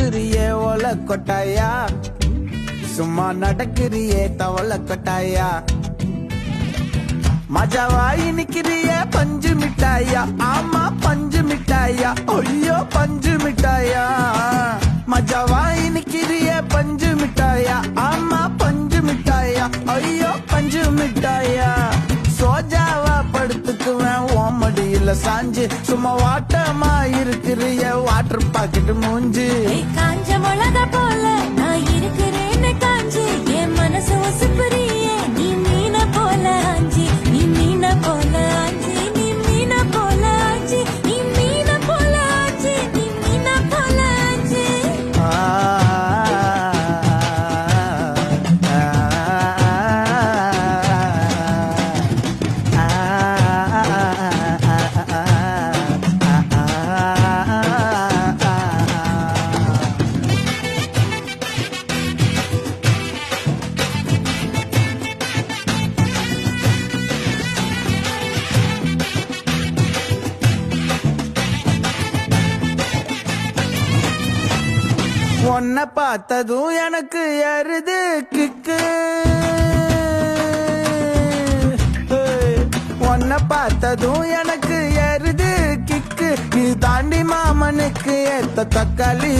இருக்கிறியே ஓல கொட்டாயா, சும்மா நடக்கிறியே தவள கொட்டாயா. மஜாவாயி நிக்கிறியே பஞ்சு மிட்டாயா, ஆமா பஞ்சு மிட்டாயா, ஐயோ பஞ்சு மிட்டாயா. மஜாவாயி நிக்கிறியே பஞ்சு மிட்டாயா, ஆமா பஞ்சு மிட்டாயா, ஐயோ பஞ்சு மிட்டாயா. சோஜாவா படுத்துக்குவேன் ஓமடியில சாஞ்சு, சும்மா வாட்டமா இருக்கிறிய வாட்டர் பாக்கெட் மூஞ்சு. காஞ்ச மிளகா போல நான் இருக்கிறேன்னு காஞ்சு, என் மனசு ஒசுப்புறியே நீ மீன போல ஆஞ்சி, நீ மீன போல ஆஞ்சி, நீ மீன போல ஆஞ்சி, நீ மீன போல ஆஞ்சி, நீ மீன போல ஆஞ்சி. உன்னை பார்த்ததும் எனக்கு எருது கிக்கு, உன்னை பார்த்ததும் எனக்கு எருது கிக்கு. நீ தாண்டி மாமனுக்கு ஏத்த தக்காளி